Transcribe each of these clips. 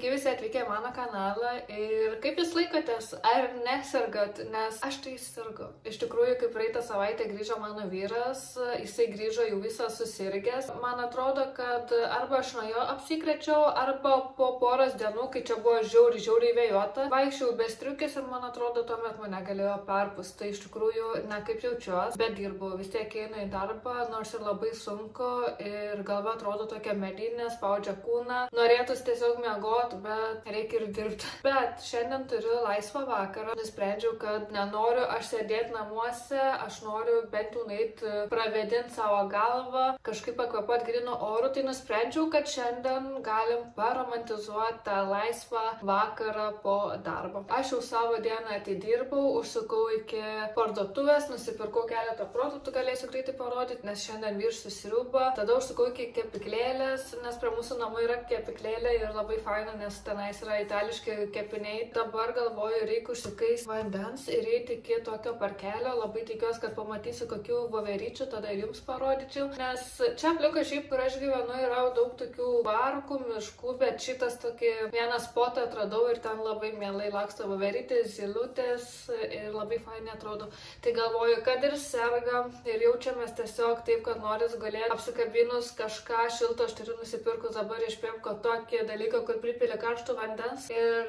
Sveiki visi atvykę mano kanalą ir kaip jūs laikotės, ar nesergat, nes aš tai sergu. Iš tikrųjų, kai praeitą savaitę grįžo mano vyras, jisai grįžo jau visas susirgęs. Man atrodo, kad arba aš nuo jo apsikrečiau, arba po poros dienų, kai čia buvo žiauriai vėjuota, vaikščiau be striukės ir man atrodo, tuomet mane galėjo perpūsti. Tai iš tikrųjų, ne kaip jaučiuos, bet dirbu, vis tiek einu į darbą, nors ir labai sunku ir galva atrodo tokia medinė, spaudžia kūną. Norėtųsi tiesiog miegot, bet reikia ir dirbti. Bet šiandien turiu laisvą vakarą. Nusprendžiau, kad nenoriu aš sėdėti namuose, aš noriu bent jau nueiti pravėdinti savo galvą, kažkaip pakvėpuoti grinu oru. Tai nusprendžiau, kad šiandien galim paromantizuoti tą laisvą vakarą po darbo. Aš jau savo dieną atidirbau, užsukau iki parduotuvės, nusipirkau keletą produktų, galėsiu greitai parodyti, nes šiandien virsiu sriubą. Tada užsukau iki kepyklėlės, nes prie mūsų namų yra kepyklėlė ir labai faina, nes tenais yra itališki kepiniai. Dabar galvoju, reikia užsikaisti vandens ir eiti iki tokio parkelio. Labai tikiuosi, kad pamatysiu kokių voveryčių, tada ir jums parodyčiau. Nes čia aplinkui šiaip, kur aš gyvenu, yra daug tokių parkų, miškų, bet šitas tokį vieną spotą atradau ir ten labai mielai laksto voverytės, zylutės ir labai fainai atrodo. Tai galvoju, kad ir sergam ir jaučiamės tiesiog taip, kad noris galėti apsikabinus kažką šilto. Aš turiu nusipirkus dabar iš Pepko tokį dalyką, kur pripili karštų vandens ir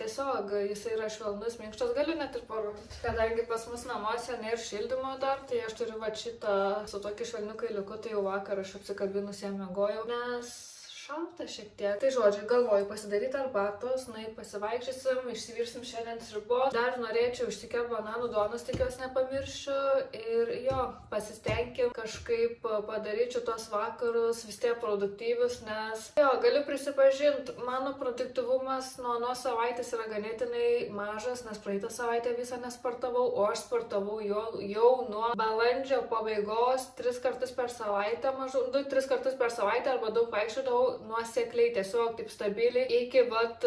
tiesiog jisai yra švelnus, minkštas, galiu net ir parodyti. Kadangi pas mus namuose nėra šildymo dar, tai aš turiu va šitą su tokiu švelniu kailiuku, tai jau vakar aš apsikabinus ją miegojau, nes šalta šiek tiek. Tai žodžiu, galvoju pasidaryti arbatos, nueit pasivaikščiosim, išsivirsim šiandien sriubos. Dar norėčiau išsikepti bananų duonos, tikiuosi nepamiršiu. Ir jo, pasistengim kažkaip padaryti tos vakarus vis tiek produktyvius, nes jo, galiu prisipažinti, mano produktyvumas nuo savaitės yra ganėtinai mažas, nes praeitą savaitę visą nesportavau, o aš sportavau jau nuo balandžio pabaigos 3 kartus per savaitę, maždaug 2-3 kartus per savaitę arba daug vaikščiodavau nuosekliai, tiesiog taip stabiliai iki vat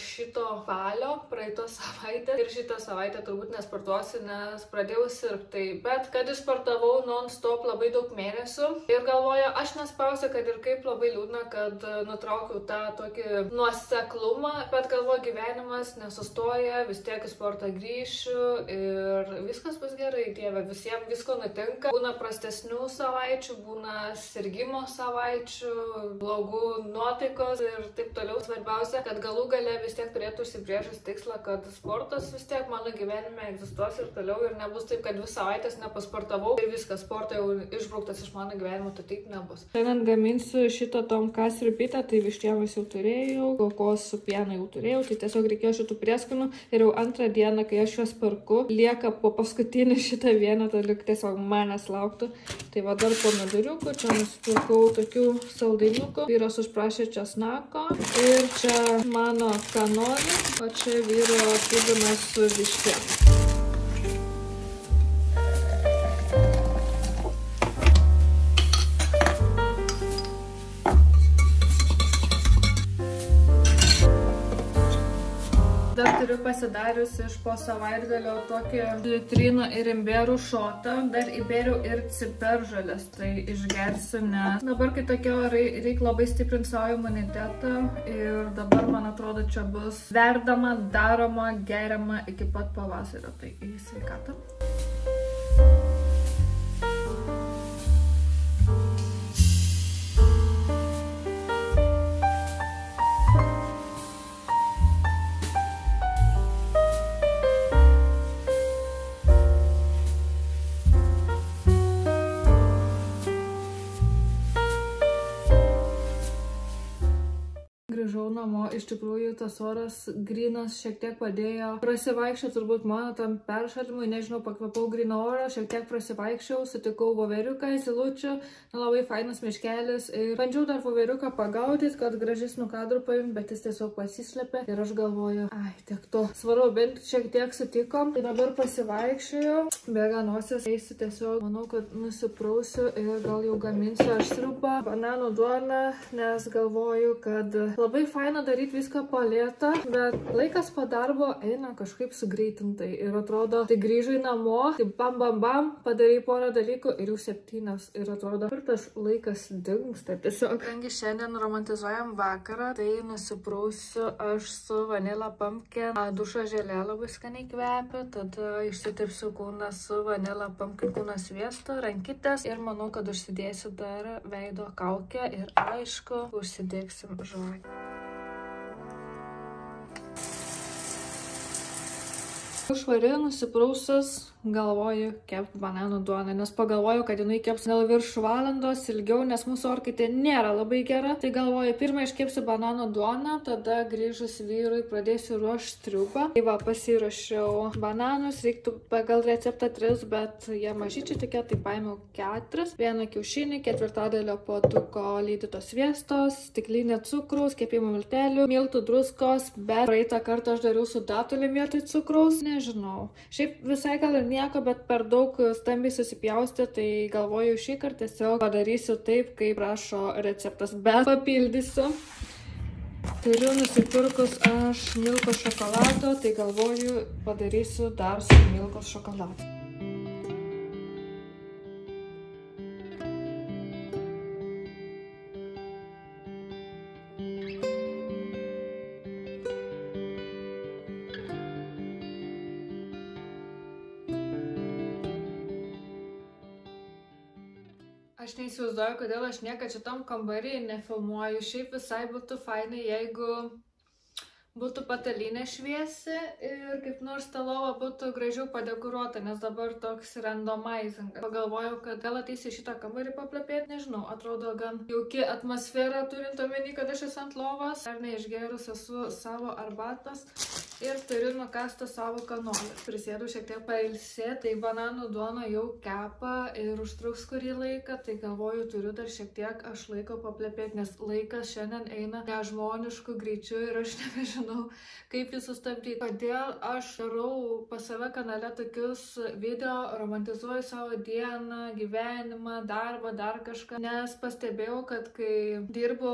šito spalio praeitos savaitę ir šitą savaitę turbūt nesportuosiu, nes pradėjau sirgti. Bet kad išsportavau non-stop labai daug mėnesių ir galvoju, aš nespausiu, kad ir kaip labai liūdna, kad nutraukiau tą tokį nuoseklumą, bet galvoju, gyvenimas nesustoja, vis tiek į sportą grįšiu ir viskas bus gerai, dieve, visiems visko nutinka. Būna prastesnių savaičių, būna sirgimo savaičių, blogų nuotaikos ir taip toliau. Svarbiausia, kad galų gale vis tiek turėtų užsibrėžus tikslą, kad sportas vis tiek mano gyvenime egzistuos ir toliau ir nebus taip, kad 2 savaitės nepasportavau ir viskas, sportai jau išbrauktas iš mano gyvenimo, tai taip nebus. Šiandien gaminsiu šitą tomką sriubytę, tai vištienos jau turėjau, kokosų pieną jau turėjau, tai tiesiog reikėjo šitų prieskonių ir jau antrą dieną, kai aš juos perku, lieka po paskutinį šitą vienetą, lyg tiesiog manęs lauktų. Tai va dar pomidoriukų, čia nusipirkau tokių saldainiukų. Vyras užprašė česnako ir čia mano kanonė, o čia vyro pubinas su vištiena. Dar turiu pasidarius iš po savaitgalio tokį citrinų ir imbierų šotą. Dar įbėriau ir ciberžolės, tai išgersiu, nes dabar, kai tokie orai, reikia labai stiprinti savo imunitetą. Ir dabar, man atrodo, čia bus verdama, daroma, geriama iki pat pavasario. Tai į sveikatą. Grįžau namo, iš tikrųjų tas oras grynas šiek tiek padėjo prasivaikščiau, turbūt mano tam peršalimui, nežinau, pakvapau gryną orą, šiek tiek prasivaikščiau, sutikau voveriuką, zylučių, labai fainas miškelis ir bandžiau dar voveriuką pagaudyti, kad gražesnių kadrų paimti, bet jis tiesiog pasislėpė ir aš galvoju, ai, tiek to. Svarau, bent šiek tiek sutikom, tai dabar pasivaikščiau, bėga nosis, eisiu tiesiog, manau, kad nusiprausiu ir gal jau gaminsiu aš sriubą, bananų duoną, nes galvoju, kad labai labai faina daryti viską po lėtą, bet laikas po darbo eina kažkaip sugreitintai ir atrodo, tai grįžai namo, tai bam bam bam, padarai porą dalykų ir jau 7 ir atrodo, kur tas laikas dingsta tiesiog. Kadangi šiandien romantizuojam vakarą, tai nusiprausiu aš su vanilla pumpkin, dušo želė labai skaniai kvepia, tada išsitepsiu kūną su vanilla pumpkin kūno sviesto, rankytės ir manau, kad užsidėsiu dar veido kaukę ir aišku, užsidėksim žvakę. Švari nusiprausus, galvoju kepti bananų duoną, nes pagalvoju, kad jinai keps gal virš valandos ilgiau, nes mūsų orkaitė nėra labai gera. Tai galvoju, pirmą iškepsiu bananų duoną, tada grįžus vyrui pradėsiu ruošti triubą. Tai va, pasiruošiau bananus, reiktų pagal receptą 3, bet jie mažyčiai tokie, tai paėmiau 4. 1 kiaušinį, 1/4 puoduko lydytos sviestos, stiklinė cukraus, kepimo miltelių, miltų druskos, bet praeitą kartą aš dariau su datulėm vietoj cukraus, nežinau. Šiaip visai gal ir nieko, bet per daug stambiai susipjausti, tai galvoju šį kartą tiesiog padarysiu taip, kaip prašo receptas, bet papildysiu. Turiu nusipirkus aš milkos šokolado, tai galvoju padarysiu dar su milkos šokoladu. Aš neįsivaizduoju, kodėl aš niekad šitam kambarį nefilmuoju. Šiaip visai būtų fainai, jeigu būtų patalynė šviesi ir kaip nors ta lova būtų gražiau padekoruota, nes dabar toks randomizingas. Pagalvojau, kad gal ateisi šitą kambarį paplepėti, nežinau, atrodo gan jauki atmosfera, turint omeny, kad aš esu ant lovos, ar neišgerus esu savo arbatos ir turiu nukastą savo kanolį. Prisėdu šiek tiek pailsėti, tai bananų duona jau kepa ir užtruks kurį laiką, tai galvoju, turiu dar šiek tiek aš laiko paplepėti, nes laikas šiandien eina nežmonišku greičiu ir aš nebežinau, kaip jį sustabdyti. Kodėl aš darau pas save kanale tokius video, romantizuoju savo dieną, gyvenimą, darbą, dar kažką, nes pastebėjau, kad kai dirbu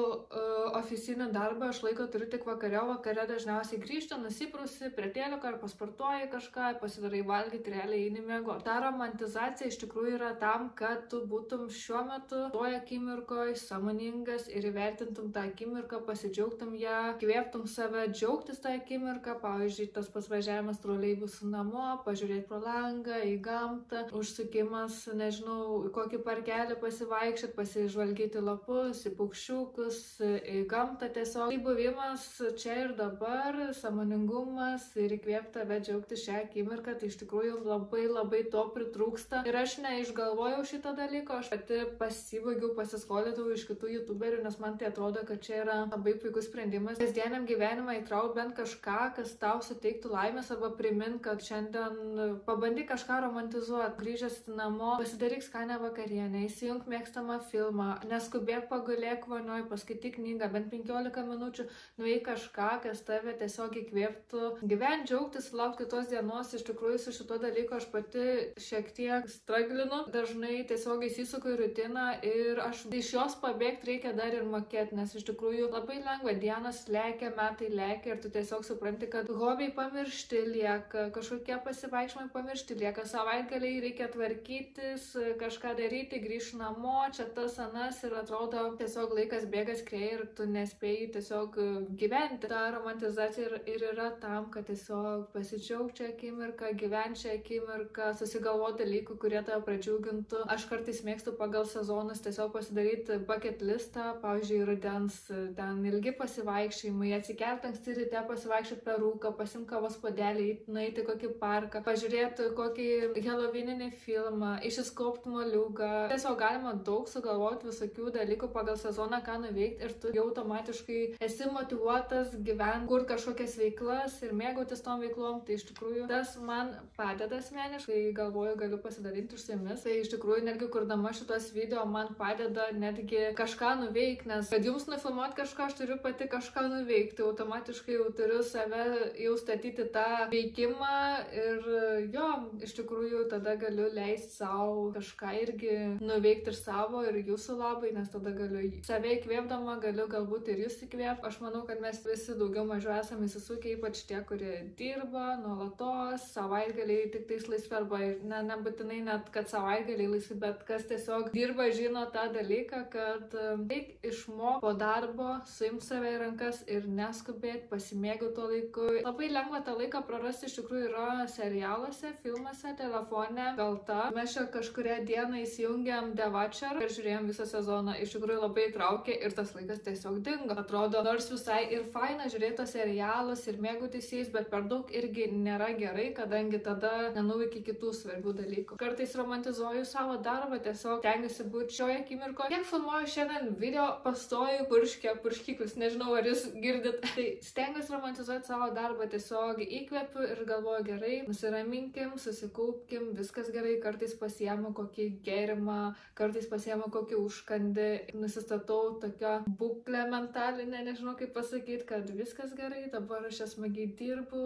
ofisinį darbą, aš laiko turiu tik vakare dažniausiai grįžti, nusiprausi prie teliuko ar pasportuoji kažką, pasidarai valgyti, realiai eini miegoti. Ta romantizacija iš tikrųjų yra tam, kad tu būtum šiuo metu toje akimirkoje sąmoningas ir įvertintum tą akimirką, pasidžiaugtum ją, kvėptum save, džiaugtis tą akimirką, pavyzdžiui, tas pasvažiavimas troleibusu namo, pažiūrėti pro langą, į gamtą, užsukimas, nežinau, kokį parkelį pasivaikščioti, pasižvalgyti lapus, į paukščiukus, į gamtą tiesiog. Tai buvimas čia ir dabar, sąmoningumas ir įkvėpti tave džiaugtis šią akimirką, tai iš tikrųjų labai to pritrūksta. Ir aš neišgalvojau šitą dalyką, aš pati pasivogiau, pasiskolindavau iš kitų youtuberių, nes man tai atrodo, kad čia yra labai puikus sprendimas. Kasdieniam gyvenimą įtrauk bent kažką, kas tau suteiktų laimės arba primint, kad šiandien pabandyk kažką romantizuoti, grįžęs namo, pasidaryk skanę vakarienę, įsijunk mėgstamą filmą, neskubėk pagulėk vonioj, paskaityk knygą, bent 15 minučių, nueik kažką, kas tave tiesiog įkvėptų gyventi, džiaugtis, laukti tos dienos. Iš tikrųjų su šituo dalyku aš pati šiek tiek straglinu, dažnai tiesiog įsisuku į rutiną ir aš iš jos pabėgti reikia dar ir mokėti, nes iš tikrųjų labai lengva, dienos lekia, metai lekia ir tu tiesiog supranti, kad hobiai pamiršti lieka, kažkokie pasivaikščiojimai pamiršti lieka, savaitgaliai reikia tvarkytis, kažką daryti, grįžti namo, čia tas anas ir atrodo tiesiog laikas bėga skrieja ir tu nespėjai tiesiog gyventi. Ta romantizacija ir yra tam, kad tiesiog pasidžiaugti akimirką, gyventi šią akimirką, susigalvoti dalykų, kurie tave pradžiugintų. Aš kartais mėgstu pagal sezonus tiesiog pasidaryti bucket listą, pavyzdžiui, rudens, ten ilgi pasivaikščiojimai, atsikelti anksti ryte, pasivaikščioti per rūką, pasimti kavos puodelį, nueiti kokį parką, pažiūrėti kokį helovininį filmą, išsiskopti moliūgą. Tiesiog galima daug sugalvoti visokių dalykų pagal sezoną, ką nuveikti ir tu jau automatiškai esi motyvuotas gyventi, kur kažkokias veiklas, jomis ir mėgautis tom veiklom, tai iš tikrųjų tas man padeda asmeniškai, galvoju, galiu pasidalinti su jumis. Tai iš tikrųjų netgi kurdama šitos video man padeda netgi kažką nuveikti, nes kad jums nufilmuot kažką, aš turiu pati kažką nuveikti, automatiškai jau turiu save jau statyti tą veikimą ir jo, iš tikrųjų tada galiu leisti savo kažką irgi nuveikti ir savo ir jūsų labai, nes tada galiu save įkvėpdama, galiu galbūt ir jūs įkvėpti. Aš manau, kad mes visi daugiau mažiau esame įsisukę, ypač tie, kurie dirba nuolatos, savaitgaliai tik tais laisvi arba nebūtinai net, kad savaitgaliai laisvi, bet kas tiesiog dirba, žino tą dalyką, kad reik išmokti po darbo, suimti save į rankas ir neskubėti, pasimėgauti to laiku. Labai lengva tą laiką prarasti iš tikrųjų yra serialuose, filmuose, telefone. Gal ta. Mes čia kažkuria dieną įsijungiam The Watcher ir žiūrėjom visą sezoną. Iš tikrųjų labai traukė ir tas laikas tiesiog dingo. Atrodo, nors visai ir faina žiūrėti tos serialus ir mėgautis jais, bet per daug irgi nėra gerai, kadangi tada nenuveiki kitų svarbių dalykų. Kartais romantizuoju savo darbą, tiesiog tengiuosi būti šioje akimirkoje. Kiek filmuoju šiandien video, pastoju purškiklius, nežinau ar jūs girdit. Tai stengiuosi romantizuoti savo darbą, tiesiog įkvepiu ir galvoju gerai, nusiraminkim, susikaupkim, viskas gerai, kartais pasiemu kokį gėrimą, kartais pasiemu kokį užkandį, nusistatau tokią būklę mentalinę, nežinau kaip pasakyti, kad viskas gerai, dabar aš smagiai dirbu,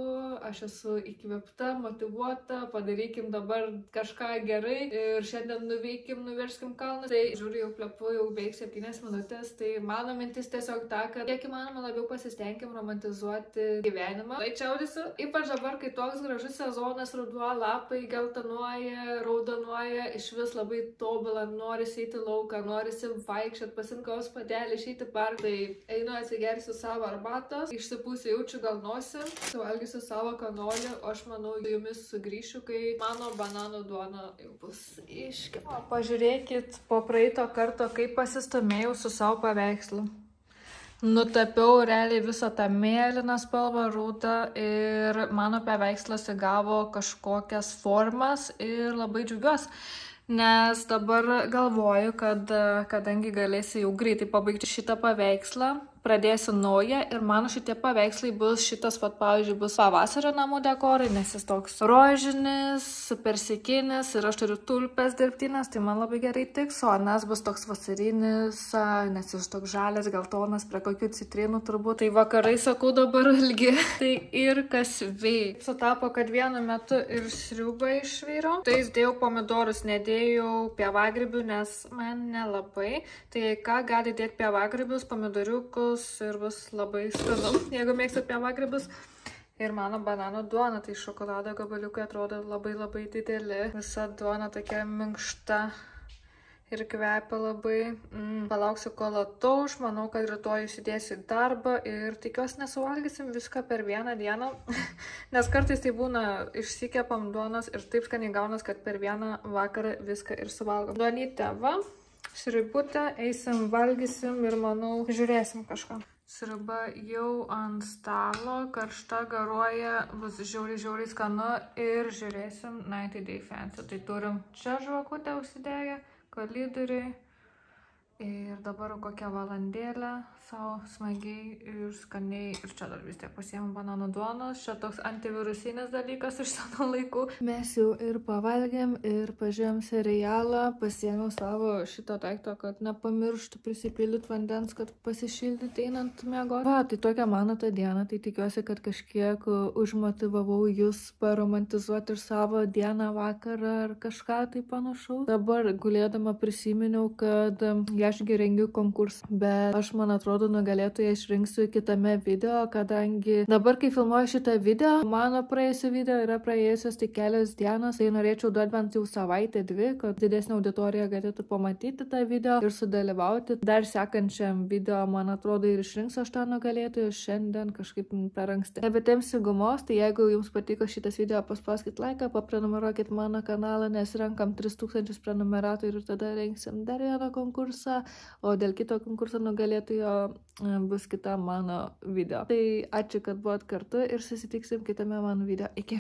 aš esu įkvėpta, motyvuota, padarykim dabar kažką gerai ir šiandien nuveikim, nuverskim kalnus. Tai žiūriu, jau plepu, jau beveik 7 minutės, tai mano mintis tiesiog ta, kad kiek įmanoma labiau pasistengim romantizuoti gyvenimą. Tai čiaudisiu, ypač dabar, kai toks gražus sezonas, ruduo, lapai geltonuoja, raudonuoja, iš vis labai tobula, norisi eiti lauką, norisi vaikščioti, pasimkaus padelį, išeiti parką. Tai einu atsigersiu savo arbatos, išsipūsiu jaučiu gal nosį, suvalgysiu savo kanolį, o aš manau, jumis sugrįšiu, kai mano bananų duona jau bus iškepta. Pažiūrėkit po praeito karto, kaip pasistumėjau su savo paveikslu. Nutapiau realiai visą tą mėlyną spalvą, rūdą ir mano paveikslas įgavo kažkokias formas ir labai džiaugiuosi. Nes dabar galvoju, kad kadangi galėsiu jau greitai pabaigti šitą paveikslą, pradėsiu naują ir mano šitie paveikslai bus šitas, pavyzdžiui, bus pavasario namų dekorai, nes jis toks rožinis, persikinis ir aš turiu tulpes dirbtinės, tai man labai gerai tiks, o anas bus toks vasarinis, nes jis toks žalias, geltonas, prie kokių citrinų turbūt. Tai vakarai sakau dabar ilgi. Tai ir kas veik. Sutapo, kad vienu metu ir sriubą išvyriau. Tai dėjau pomidorus, nedėjau pievagrybių, nes man nelabai. Tai ką gali dėti pievagrybius, pomidoriukus ir bus labai skanu, jeigu mėgstat pievagrybius. Ir mano bananų duona, tai šokolado gabaliukai atrodo labai dideli. Visa duona tokia minkšta ir kvepia labai. Palauksiu, kol atauš. Manau, kad rytoj įsidėsiu į darbą ir tikiuosi nesuvalgysim viską per vieną dieną. Nes kartais tai būna, išsikepam duonos ir taip skaniai gaunas, kad per vieną vakarą viską ir suvalgom. Duonytė va. Sriubutę, eisim, valgysim ir manau, žiūrėsim kažką. Sriuba jau ant stalo, karšta, garuoja, bus žiauriai skanu ir žiūrėsim 90 Day Fancy. Tai turim čia žvakutę užsidėję, kolidoriai ir dabar kokią valandėlę savo smagiai ir skaniai. Ir čia dar vis tiek pasiėmų bananų duonos. Čia toks antivirusinis dalykas iš seno laikų. Mes jau ir pavalgėm ir pažiūrėjom serialą. Pasiėmiau savo šitą daiktą, kad nepamirštų prisipildyti vandens, kad pasišildyti einant miegoti. Va, tai tokia mano ta diena. Tai tikiuosi, kad kažkiek užmotyvavau jūs paromantizuoti ir savo dieną, vakarą ar kažką tai panašaus. Dabar gulėdama prisiminiau, kad ašgi rengiu konkursą, bet aš, man atrodo, nugalėtoją išrinksiu kitame video, kadangi dabar, kai filmuoju šitą video, mano praėjusio video yra praėjusios tik kelios dienos, tai norėčiau duoti bent jau savaitę, 2, kad didesnė auditorija galėtų pamatyti tą video ir sudalyvauti. Dar sekančiam video, man atrodo, ir išrinksiu aš tą nugalėtoją, šiandien kažkaip per anksti. Nebetempsiu gumos, tai jeigu jums patiko šitas video, paspauskit laiką, paprenumeruokit mano kanalą, nes renkam 3000 prenumeratorių ir tada rengsim dar vieną konkursą. O dėl kito konkurso nugalėtojo bus kita mano video. Tai ačiū, kad buvot kartu ir susitiksim kitame mano video. Iki.